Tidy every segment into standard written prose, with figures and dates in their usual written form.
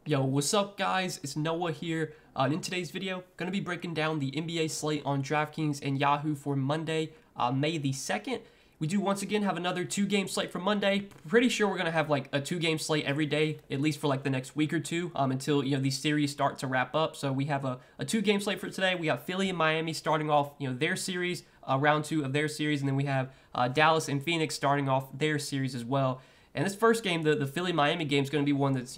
Yo, what's up guys? It's Noah here. And in today's video, going to be breaking down the NBA slate on Draftkings and Yahoo for Monday, May the 2nd. We do once again have another 2-game slate for Monday. Pretty sure we're going to have like a 2-game slate every day, at least for like the next week or two, until these series start to wrap up. So we have a 2-game slate for today. We have Philly and Miami starting off their series, round 2 of their series, and then we have Dallas and Phoenix starting off their series as well. And this first game, the Philly-Miami game, is going to be one that's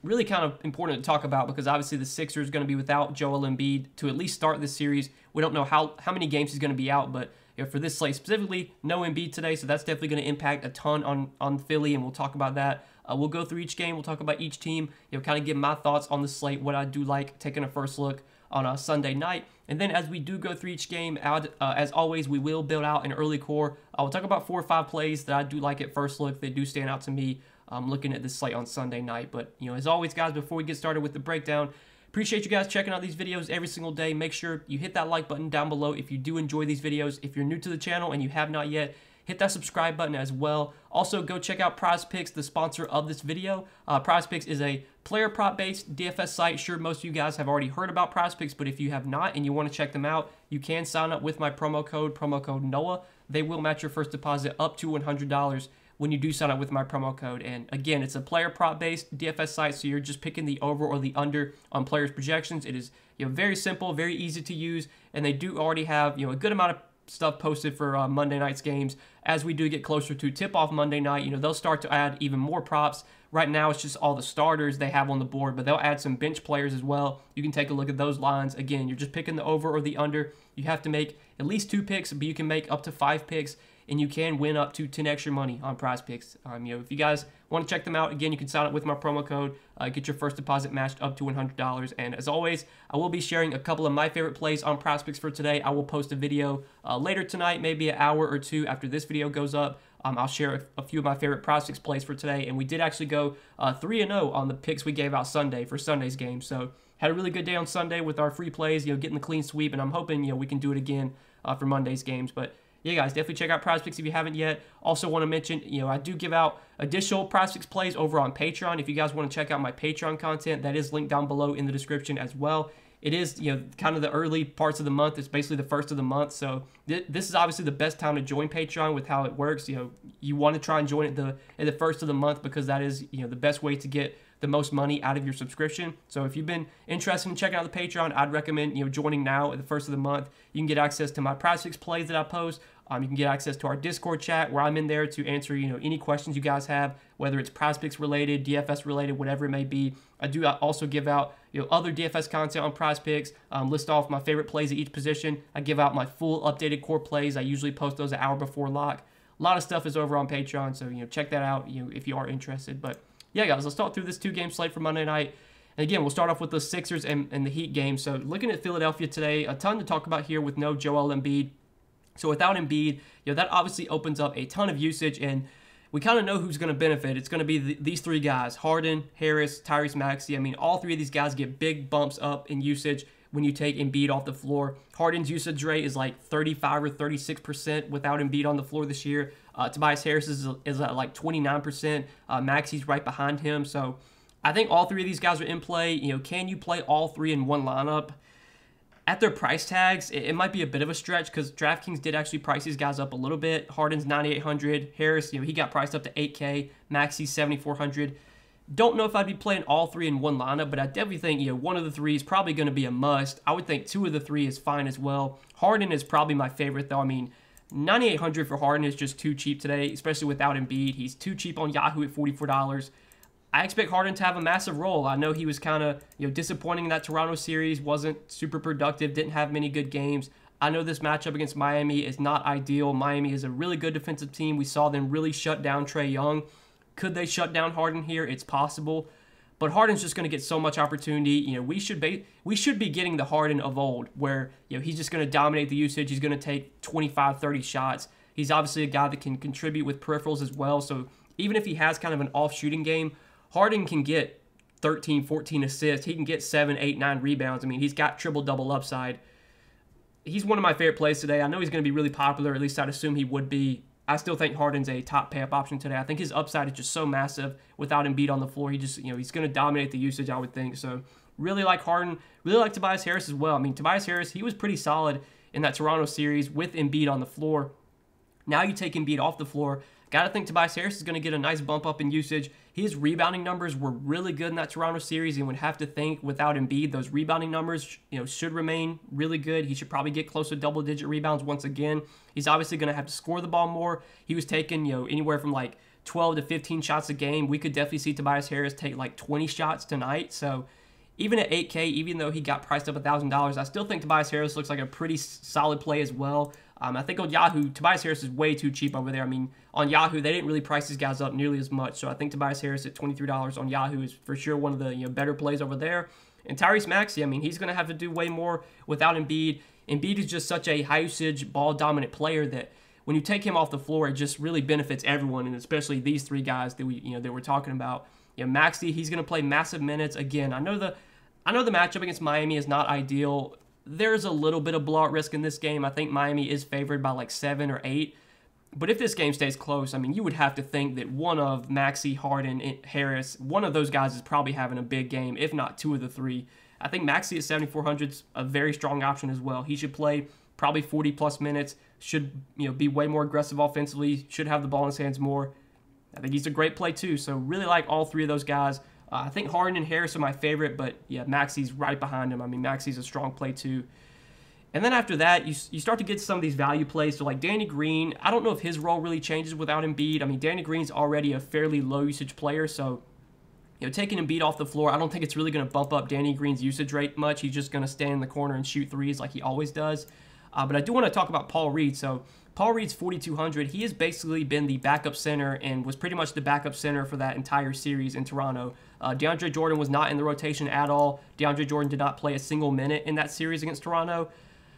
really kind of important to talk about because obviously the Sixers are going to be without Joel Embiid to at least start this series. We don't know how many games he's going to be out, but for this slate specifically, no Embiid today, so that's definitely going to impact a ton on Philly, and we'll talk about that. We'll go through each game. We'll talk about each team, kind of give my thoughts on the slate, what I do like, taking a first look on a Sunday night. And then as we do go through each game, as always, we will build out an early core. We'll talk about 4 or 5 plays that I do like at first look. They do stand out to me looking at this slate on Sunday night. But, as always, guys, before we get started with the breakdown, appreciate you guys checking out these videos every single day. Make sure you hit that like button down below if you do enjoy these videos. If you're new to the channel and you have not yet, hit that subscribe button as well. Also, go check out PrizePicks, the sponsor of this video. PrizePicks is a player prop-based DFS site. Sure, most of you guys have already heard about PrizePicks, but if you have not and you want to check them out, you can sign up with my promo code NOAH. They will match your first deposit up to $100 when you do sign up with my promo code. And again, it's a player prop-based DFS site, so you're just picking the over or the under on players' projections. It is very simple, very easy to use, and they do already have a good amount of stuff posted for Monday night's games. As we do get closer to tip-off Monday night, they'll start to add even more props. Right now, it's just all the starters they have on the board, but they'll add some bench players as well. You can take a look at those lines. Again, you're just picking the over or the under. You have to make at least 2 picks, but you can make up to 5 picks, and you can win up to 10 extra money on PrizePicks. If you guys want to check them out, again, you can sign up with my promo code, get your first deposit matched up to $100. And as always, I will be sharing a couple of my favorite plays on PrizePicks for today. I will post a video later tonight, maybe an hour or 2 after this video goes up. I'll share a few of my favorite PrizePicks plays for today, and we did actually go 3-0 on the picks we gave out Sunday for Sunday's game. So had a really good day on Sunday with our free plays, getting the clean sweep, and I'm hoping we can do it again for Monday's games. But yeah, guys, definitely check out PrizePicks if you haven't yet. Also want to mention, I do give out additional PrizePicks plays over on Patreon. If you guys want to check out my Patreon content, that is linked down below in the description as well. It is, kind of the early parts of the month. It's basically the first of the month. So this is obviously the best time to join Patreon with how it works. You want to try and join it at the first of the month because that is, the best way to get the most money out of your subscription. So if you've been interested in checking out the Patreon, I'd recommend, joining now at the first of the month. You can get access to my PrizePicks plays that I post. You can get access to our Discord chat where I'm in there to answer, any questions you guys have, whether it's PrizePicks related, DFS related, whatever it may be. I do also give out, other DFS content on PrizePicks, list off my favorite plays at each position. I give out my full updated core plays. I usually post those an hour before lock. A lot of stuff is over on Patreon, so, check that out, if you are interested. But yeah, guys, let's start through this 2-game slate for Monday night. And again, we'll start off with the Sixers and the Heat game. So looking at Philadelphia today, a ton to talk about here with no Joel Embiid. So without Embiid, that obviously opens up a ton of usage, and we kind of know who's going to benefit. It's going to be these 3 guys, Harden, Harris, Tyrese Maxey. All 3 of these guys get big bumps up in usage when you take Embiid off the floor. Harden's usage rate is like 35 or 36% without Embiid on the floor this year. Tobias Harris is at like 29%. Maxey's right behind him. So I think all 3 of these guys are in play. Can you play all 3 in one lineup? At their price tags, it might be a bit of a stretch because DraftKings did actually price these guys up a little bit. Harden's $9,800. Harris, he got priced up to $8K. Maxey's $7,400. Don't know if I'd be playing all 3 in one lineup, but I definitely think, one of the 3 is probably going to be a must. I would think 2 of the 3 is fine as well. Harden is probably my favorite, though. $9,800 for Harden is just too cheap today, especially without Embiid. He's too cheap on Yahoo at $44. I expect Harden to have a massive role. I know he was kind of disappointing in that Toronto series, wasn't super productive, didn't have many good games. I know this matchup against Miami is not ideal. Miami is a really good defensive team. We saw them really shut down Trae Young. Could they shut down Harden here? It's possible. But Harden's just going to get so much opportunity. We should be getting the Harden of old where he's just going to dominate the usage. He's going to take 25, 30 shots. He's obviously a guy that can contribute with peripherals as well. So even if he has kind of an off shooting game, Harden can get 13, 14 assists. He can get 7, 8, 9 rebounds. He's got triple-double upside. He's one of my favorite plays today. I know he's going to be really popular. At least I'd assume he would be. I still think Harden's a top pay-up option today. I think his upside is just so massive without Embiid on the floor. He just, he's going to dominate the usage, I would think. So really like Harden. Really like Tobias Harris as well. I mean, Tobias Harris, he was pretty solid in that Toronto series with Embiid on the floor. Now you take Embiid off the floor. Got to think Tobias Harris is going to get a nice bump up in usage. His rebounding numbers were really good in that Toronto series, and would have to think without Embiid, those rebounding numbers, should remain really good. He should probably get close to double-digit rebounds once again. He's obviously going to have to score the ball more. He was taking, anywhere from like 12 to 15 shots a game. We could definitely see Tobias Harris take like 20 shots tonight. So even at 8K, even though he got priced up $1,000, I still think Tobias Harris looks like a pretty solid play as well. I think on Yahoo, Tobias Harris is way too cheap over there. I mean, on Yahoo, they didn't really price these guys up nearly as much. So I think Tobias Harris at $23 on Yahoo is for sure one of the better plays over there. And Tyrese Maxey, I mean, he's going to have to do way more without Embiid. Embiid is just such a high-usage, ball-dominant player that when you take him off the floor, it just really benefits everyone, and especially these three guys that we're talking about. Maxey, he's going to play massive minutes. Again, I know the matchup against Miami is not ideal. There's a little bit of blowout risk in this game. I think Miami is favored by like 7 or 8. But if this game stays close, I mean, you would have to think that one of Maxey, Harden, Harris, one of those guys is probably having a big game, if not two of the three. I think Maxey at 7,400 is a very strong option as well. He should play probably 40-plus minutes, should be way more aggressive offensively, should have the ball in his hands more. I think he's a great play too. So really like all three of those guys. I think Harden and Harris are my favorite, but yeah, Maxey's right behind him. I mean, Maxey's a strong play too. And then after that, you start to get some of these value plays. So like Danny Green, I don't know if his role really changes without Embiid. I mean, Danny Green's already a fairly low usage player, so taking Embiid off the floor, I don't think it's really going to bump up Danny Green's usage rate much. He's just going to stand in the corner and shoot threes like he always does. But I do want to talk about Paul Reed. So Paul Reed's 4,200. He has basically been the backup center and was pretty much the backup center for that entire series in Toronto. DeAndre Jordan was not in the rotation at all. DeAndre Jordan did not play a single minute in that series against Toronto.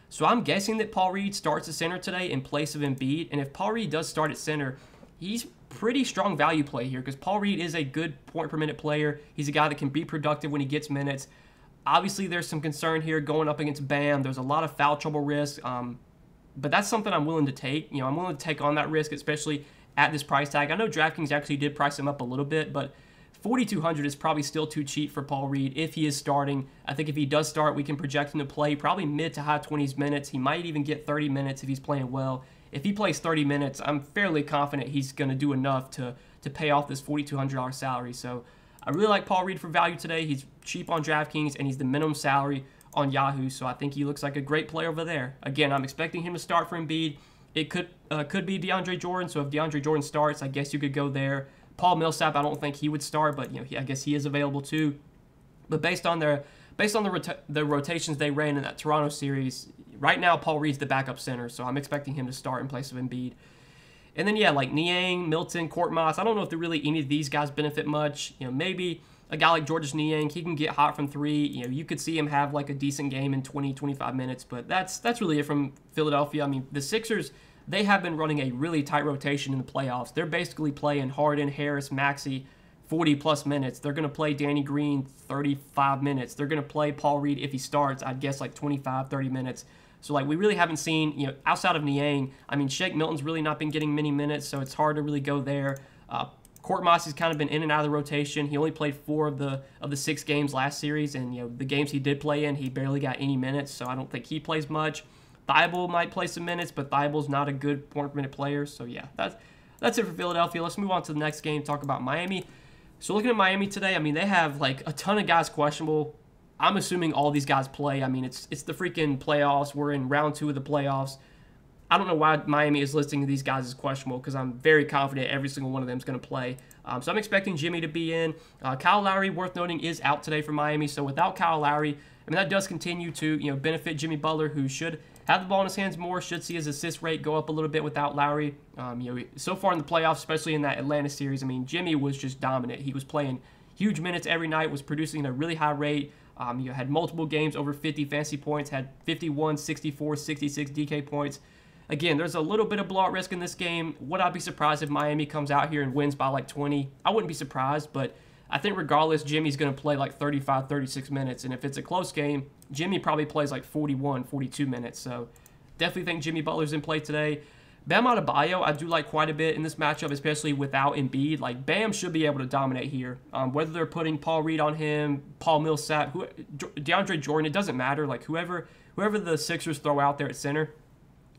So I'm guessing that Paul Reed starts at center today in place of Embiid. And if Paul Reed does start at center, he's pretty strong value play here because Paul Reed is a good point per minute player. He's a guy that can be productive when he gets minutes. Obviously, there's some concern here going up against Bam. There's a lot of foul trouble risk. But that's something I'm willing to take. I'm willing to take on that risk, especially at this price tag. I know DraftKings actually did price him up a little bit, but 4,200 is probably still too cheap for Paul Reed if he is starting. I think if he does start, we can project him to play probably mid to high 20s minutes. He might even get 30 minutes if he's playing well. If he plays 30 minutes, I'm fairly confident he's going to do enough to pay off this $4,200 salary. So I really like Paul Reed for value today. He's cheap on DraftKings, and he's the minimum salary on Yahoo, so I think he looks like a great play over there. Again, I'm expecting him to start for Embiid. It could be DeAndre Jordan, so if DeAndre Jordan starts, I guess you could go there. Paul Millsap, I don't think he would start, but I guess he is available too. But based on the rotations they ran in that Toronto series, right now Paul Reed's the backup center, so I'm expecting him to start in place of Embiid. And then like Niang, Milton, Korkmaz, I don't know if really any of these guys benefit much. Maybe a guy like Georges Niang, he can get hot from three. You could see him have like a decent game in 20, 25 minutes, but that's really it from Philadelphia. I mean, the Sixers, they have been running a really tight rotation in the playoffs. They're basically playing Harden, Harris, Maxey 40-plus minutes. They're going to play Danny Green 35 minutes. They're going to play Paul Reed if he starts, I'd guess like 25, 30 minutes. So we really haven't seen, outside of Niang, I mean, Shake Milton's really not been getting many minutes, so it's hard to really go there. Korkmaz has kind of been in and out of the rotation. He only played 4 of the 6 games last series, and the games he did play in, he barely got any minutes, so I don't think he plays much. Thybulle might play some minutes, but Thybulle's not a good point-per-minute player. So, yeah, that's it for Philadelphia. Let's move on to the next game, talk about Miami. So, looking at Miami today, I mean, they have, a ton of guys questionable. I'm assuming all these guys play. I mean, it's the freaking playoffs. We're in round 2 of the playoffs. I don't know why Miami is listing these guys as questionable because I'm very confident every single one of them is going to play. So I'm expecting Jimmy to be in. Kyle Lowry, worth noting, is out today for Miami. So without Kyle Lowry, I mean, that does continue to benefit Jimmy Butler, who should have the ball in his hands more, should see his assist rate go up a little bit without Lowry. So far in the playoffs, especially in that Atlanta series, I mean, Jimmy was just dominant. He was playing huge minutes every night, was producing at a really high rate. Had multiple games over 50 fantasy points, had 51, 64, 66 DK points. Again, there's a little bit of blowout risk in this game. Would I be surprised if Miami comes out here and wins by 20? I wouldn't be surprised, but I think regardless, Jimmy's going to play 35, 36 minutes. And if it's a close game, Jimmy probably plays 41, 42 minutes. So definitely think Jimmy Butler's in play today. Bam Adebayo, I do like quite a bit in this matchup, especially without Embiid. Like, Bam should be able to dominate here. Whether they're putting Paul Reed on him, Paul Millsap, DeAndre Jordan, it doesn't matter. Like, whoever the Sixers throw out there at center,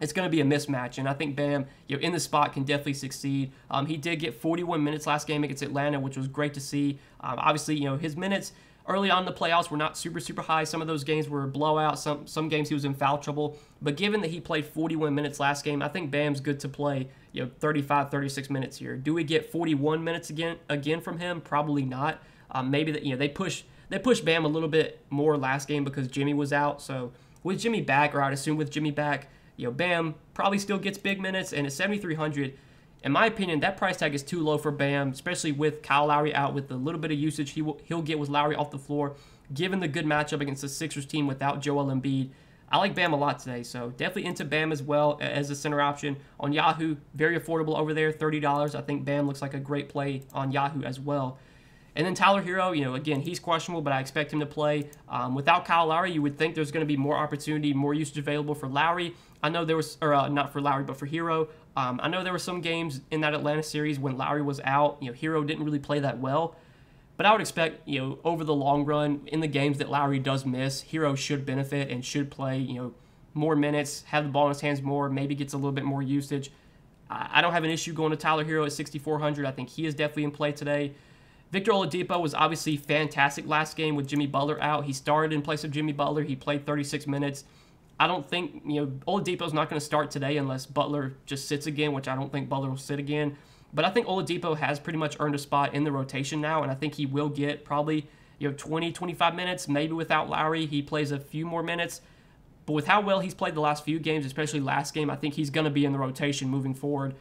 it's going to be a mismatch. And I think Bam, in the spot can definitely succeed. He did get 41 minutes last game against Atlanta, which was great to see. Obviously, his minutes early on in the playoffs were not super, super high. Some of those games were blowouts. Some games he was in foul trouble. But given that he played 41 minutes last game, I think Bam's good to play 35, 36 minutes here. Do we get 41 minutes again from him? Probably not. Maybe that they pushed Bam a little bit more last game because Jimmy was out. So with Jimmy back, or I'd assume with Jimmy back, Bam probably still gets big minutes. And at 7,300, in my opinion, that price tag is too low for Bam, especially with Kyle Lowry out, with the little bit of usage he'll get with Lowry off the floor, given the good matchup against the Sixers team without Joel Embiid. I like Bam a lot today, so definitely into Bam as well as a center option. On Yahoo, very affordable over there, $30. I think Bam looks like a great play on Yahoo as well. And then Tyler Hero, again, he's questionable, but I expect him to play. Without Kyle Lowry, you would think there's going to be more opportunity, more usage available for Lowry. I know there was, or not for Lowry, but for Hero. I know there were some games in that Atlanta series when Lowry was out. Hero didn't really play that well. But I would expect, over the long run, in the games that Lowry does miss, Hero should benefit and should play, more minutes, have the ball in his hands more, maybe gets a little bit more usage. I don't have an issue going to Tyler Hero at 6,400. I think he is definitely in play today. Victor Oladipo was obviously fantastic last game with Jimmy Butler out. He started in place of Jimmy Butler. He played 36 minutes. I don't think, Oladipo's not going to start today unless Butler just sits again, which I don't think Butler will sit again. But I think Oladipo has pretty much earned a spot in the rotation now, and I think he will get probably 20, 25 minutes. Maybe without Lowry, he plays a few more minutes. But with how well he's played the last few games, especially last game, I think he's going to be in the rotation moving forward.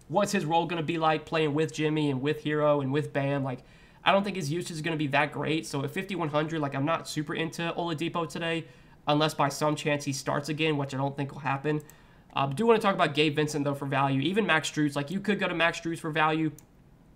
What's his role going to be like playing with Jimmy and with Hero and with Bam? Like, I don't think his usage is going to be that great. So at 5,100, like, I'm not super into Oladipo today, unless by some chance he starts again, which I don't think will happen. I do want to talk about Gabe Vincent, though, for value. Even Max Strus, like, you could go to Max Strus for value.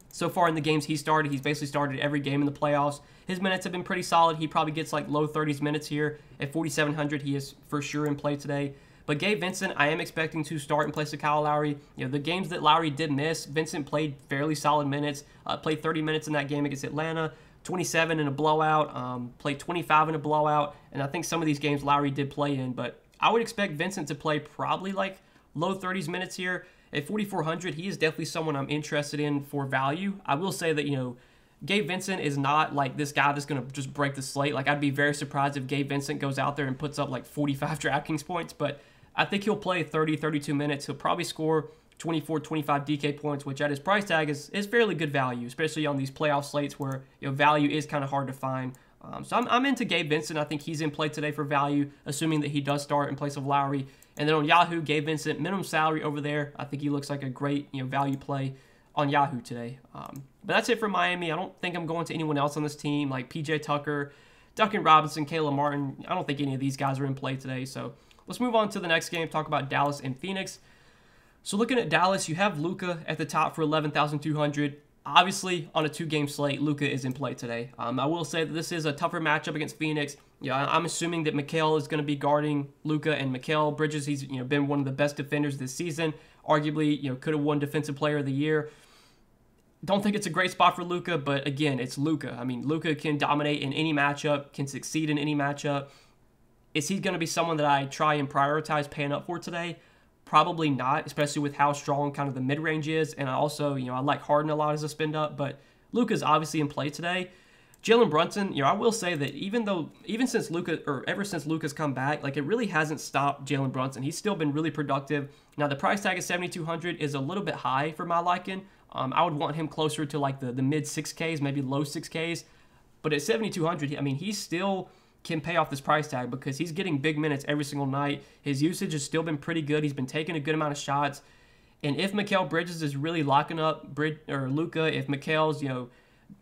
So far in the games he started, he's basically started every game in the playoffs. His minutes have been pretty solid. He probably gets, like, low 30s minutes here. At 4,700, he is for sure in play today. But Gabe Vincent, I am expecting to start in place of Kyle Lowry. The games that Lowry did miss, Vincent played fairly solid minutes. Played 30 minutes in that game against Atlanta, 27 in a blowout, played 25 in a blowout, and I think some of these games Lowry did play in. But I would expect Vincent to play probably like low 30s minutes here. At 4,400, he is definitely someone I'm interested in for value. I will say that, Gabe Vincent is not like this guy that's going to just break the slate. Like, I'd be very surprised if Gabe Vincent goes out there and puts up like 45 DraftKings points, but I think he'll play 30, 32 minutes. He'll probably score 24, 25 DK points, which at his price tag is fairly good value, especially on these playoff slates where value is kind of hard to find. So I'm into Gabe Vincent. I think he's in play today for value, assuming that he does start in place of Lowry. And then on Yahoo, Gabe Vincent, minimum salary over there. I think he looks like a great value play on Yahoo today. But that's it for Miami. I don't think I'm going to anyone else on this team, like PJ Tucker, Duncan Robinson, Caleb Martin. I don't think any of these guys are in play today. So let's move on to the next game, talk about Dallas and Phoenix. So looking at Dallas, you have Luka at the top for 11,200. Obviously, on a two-game slate, Luka is in play today. I will say that this is a tougher matchup against Phoenix. I'm assuming that Mikal is going to be guarding Luka, and Mikal Bridges, he's been one of the best defenders this season. Arguably, could have won Defensive Player of the Year. Don't think it's a great spot for Luka, but again, it's Luka. I mean, Luka can dominate in any matchup, can succeed in any matchup. Is he going to be someone that I try and prioritize paying up for today? Probably not, especially with how strong kind of the mid-range is. And I also, I like Harden a lot as a spend up, but Luka's obviously in play today. Jalen Brunson, I will say that ever since Luka's come back, like, it really hasn't stopped Jalen Brunson. He's still been really productive. Now, the price tag of 7,200 is a little bit high for my liking. I would want him closer to like the mid 6Ks, maybe low 6Ks. But at 7,200, I mean, he still can pay off this price tag because he's getting big minutes every single night. His usage has still been pretty good. He's been taking a good amount of shots. And if Mikal Bridges is really locking up Luka, if Mikal's,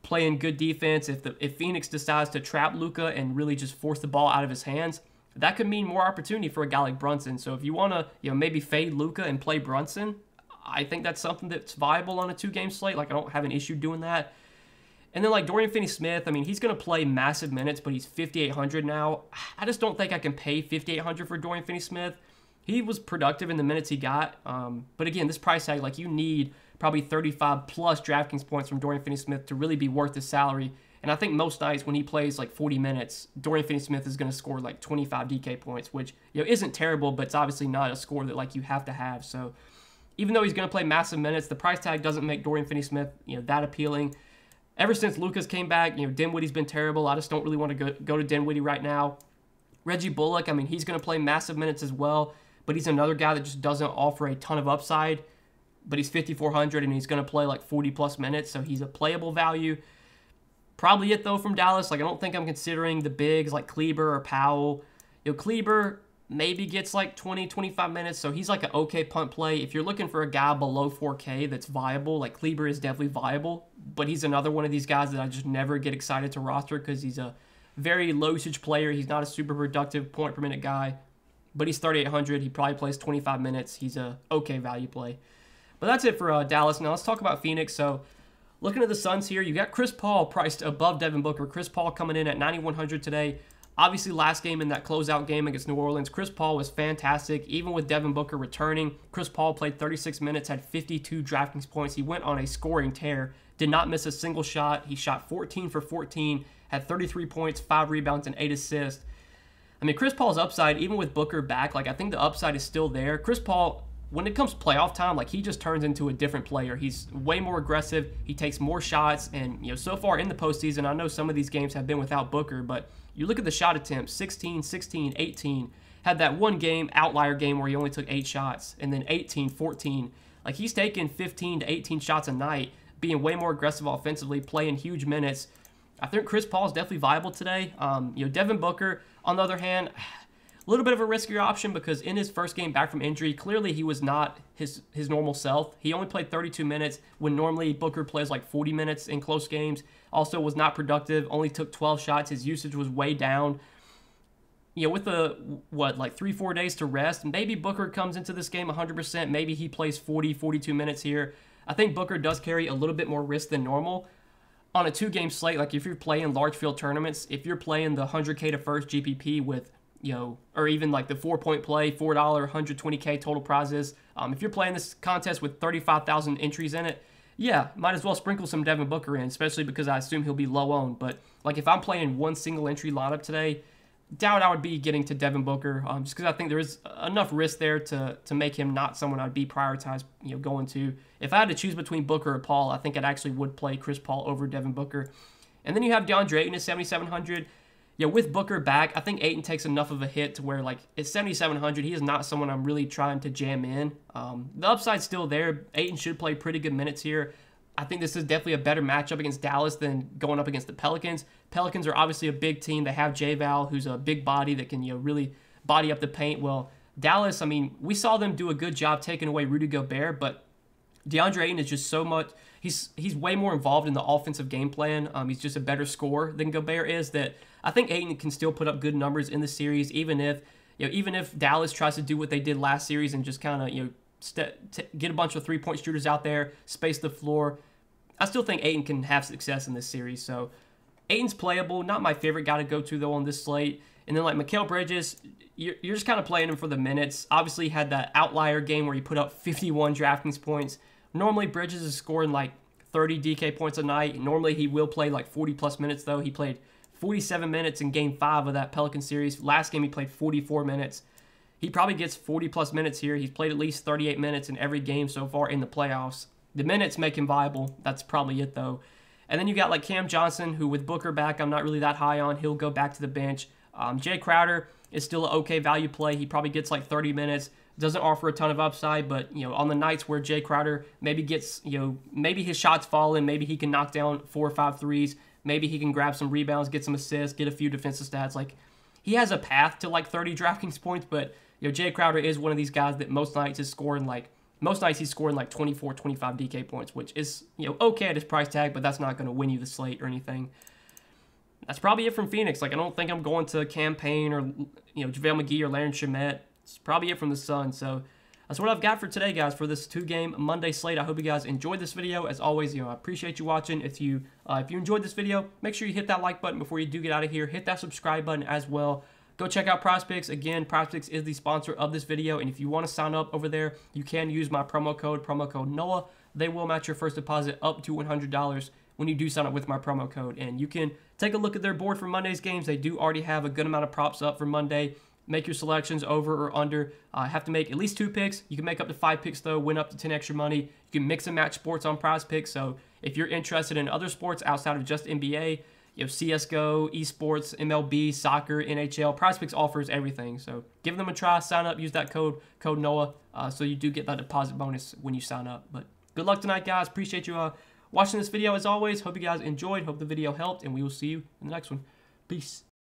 playing good defense, if Phoenix decides to trap Luka and really just force the ball out of his hands, that could mean more opportunity for a guy like Brunson. So if you want to, maybe fade Luka and play Brunson, I think that's something that's viable on a two-game slate. Like, I don't have an issue doing that. And then, like, Dorian Finney-Smith, I mean, he's going to play massive minutes, but he's 5,800 now. I just don't think I can pay 5,800 for Dorian Finney-Smith. he was productive in the minutes he got. But again, this price tag, like, you need probably 35 plus DraftKings points from Dorian Finney-Smith to really be worth his salary. And I think most nights when he plays like 40 minutes, Dorian Finney-Smith is going to score like 25 DK points, which, you know, isn't terrible, but it's obviously not a score that like you have to have. So even though he's going to play massive minutes, the price tag doesn't make Dorian Finney-Smith, you know, that appealing. Ever since Lucas came back, you know, Dinwiddie's been terrible. I just don't really want to go to Dinwiddie right now. Reggie Bullock, I mean, he's going to play massive minutes as well, but he's another guy that just doesn't offer a ton of upside. But he's 5,400 and he's going to play like 40 plus minutes, so he's a playable value. Probably it, though, from Dallas. Like, I don't think I'm considering the bigs like Kleber or Powell. You know, Kleber maybe gets like 20, 25 minutes, so he's like an okay punt play. If you're looking for a guy below 4K that's viable, like Kleber is definitely viable, but he's another one of these guys that I just never get excited to roster because he's a very low-usage player. He's not a super productive point-per-minute guy, but he's 3,800. He probably plays 25 minutes. He's a okay value play. But that's it for Dallas. Now let's talk about Phoenix. So looking at the Suns here, you got Chris Paul priced above Devin Booker. Chris Paul coming in at 9,100 today. Obviously, last game in that closeout game against New Orleans, Chris Paul was fantastic. Even with Devin Booker returning, Chris Paul played 36 minutes, had 52 DraftKings points. He went on a scoring tear, did not miss a single shot. He shot 14 for 14, had 33 points, 5 rebounds, and 8 assists. I mean, Chris Paul's upside, even with Booker back, like, I think the upside is still there. Chris Paul, when it comes to playoff time, like, he just turns into a different player. He's way more aggressive. He takes more shots. And, you know, so far in the postseason, I know some of these games have been without Booker, but you look at the shot attempts, 16, 16, 18. Had that one game, outlier game, where he only took 8 shots, and then 18, 14. Like, he's taking 15 to 18 shots a night, being way more aggressive offensively, playing huge minutes. I think Chris Paul is definitely viable today. You know, Devin Booker, on the other hand, a little bit of a riskier option because in his first game back from injury, clearly he was not his normal self. He only played 32 minutes when normally Booker plays like 40 minutes in close games. Also was not productive, only took 12 shots. His usage was way down. You know, with the, like 3-4 days to rest, maybe Booker comes into this game 100%. Maybe he plays 40, 42 minutes here. I think Booker does carry a little bit more risk than normal. On a 2-game slate, like if you're playing large field tournaments, if you're playing the 100K to first GPP with, you know, or even like the 4-point play, $4, 120K total prizes. If you're playing this contest with 35,000 entries in it, yeah, might as well sprinkle some Devin Booker in, especially because I assume he'll be low owned. But like if I'm playing one single entry lineup today, doubt I would be getting to Devin Booker, just because I think there is enough risk there to make him not someone I'd be prioritized, you know, going to. If I had to choose between Booker or Paul, I think I actually would play Chris Paul over Devin Booker. And then you have DeAndre Ayton at 7,700. Yeah, with Booker back, I think Ayton takes enough of a hit to where, like, at 7,700, he is not someone I'm really trying to jam in. The upside's still there. Ayton should play pretty good minutes here. I think this is definitely a better matchup against Dallas than going up against the Pelicans. Pelicans are obviously a big team. They have J-Val, who's a big body that can, you know, really body up the paint. Well, Dallas, I mean, we saw them do a good job taking away Rudy Gobert, but DeAndre Ayton is just so much. He's way more involved in the offensive game plan. He's just a better scorer than Gobert is. That I think Ayton can still put up good numbers in the series, even if Dallas tries to do what they did last series and just kind of, you know, get a bunch of 3-point shooters out there, space the floor. I still think Ayton can have success in this series. So Ayton's playable. Not my favorite guy to go to though on this slate. And then like Mikal Bridges, you're just kind of playing him for the minutes. Obviously had that outlier game where he put up 51 DraftKings points. Normally, Bridges is scoring like 30 DK points a night. Normally, he will play like 40-plus minutes, though. He played 47 minutes in Game 5 of that Pelican series. Last game, he played 44 minutes. He probably gets 40-plus minutes here. He's played at least 38 minutes in every game so far in the playoffs. The minutes make him viable. That's probably it, though. And then you got like Cam Johnson, who with Booker back, I'm not really that high on. He'll go back to the bench. Jay Crowder is still an okay value play. He probably gets like 30 minutes. Doesn't offer a ton of upside, but, you know, on the nights where Jay Crowder maybe gets, you know, maybe his shots fall in, maybe he can knock down 4 or 5 threes, maybe he can grab some rebounds, get some assists, get a few defensive stats. Like, he has a path to like 30 DraftKings points, but, you know, Jay Crowder is one of these guys that most nights he's scoring like 24, 25 DK points, which is, you know, okay at his price tag, but that's not going to win you the slate or anything. That's probably it from Phoenix. Like, I don't think I'm going to Campaign or, you know, JaVale McGee or Larry Shamet. It's probably it from the Suns. So that's what I've got for today, guys, for this 2-game Monday slate. I hope you guys enjoyed this video. As always, you know, I appreciate you watching. If you enjoyed this video, make sure you hit that like button before you do get out of here. Hit that subscribe button as well. go check out PrizePicks. Again, PrizePicks is the sponsor of this video, and if you want to sign up over there, you can use my promo code Noah. They will match your first deposit up to $100 when you do sign up with my promo code. And you can take a look at their board for Monday's games. They do already have a good amount of props up for Monday. Make your selections over or under. Have to make at least 2 picks. You can make up to 5 picks though, win up to 10 extra money. You can mix and match sports on PrizePicks. So if you're interested in other sports outside of just NBA, CSGO, esports, MLB, soccer, NHL, PrizePicks offers everything. So give them a try, sign up, use that code Noah, so you do get that deposit bonus when you sign up. But good luck tonight, guys. Appreciate you watching this video as always. Hope you guys enjoyed. Hope the video helped, and we will see you in the next one. Peace.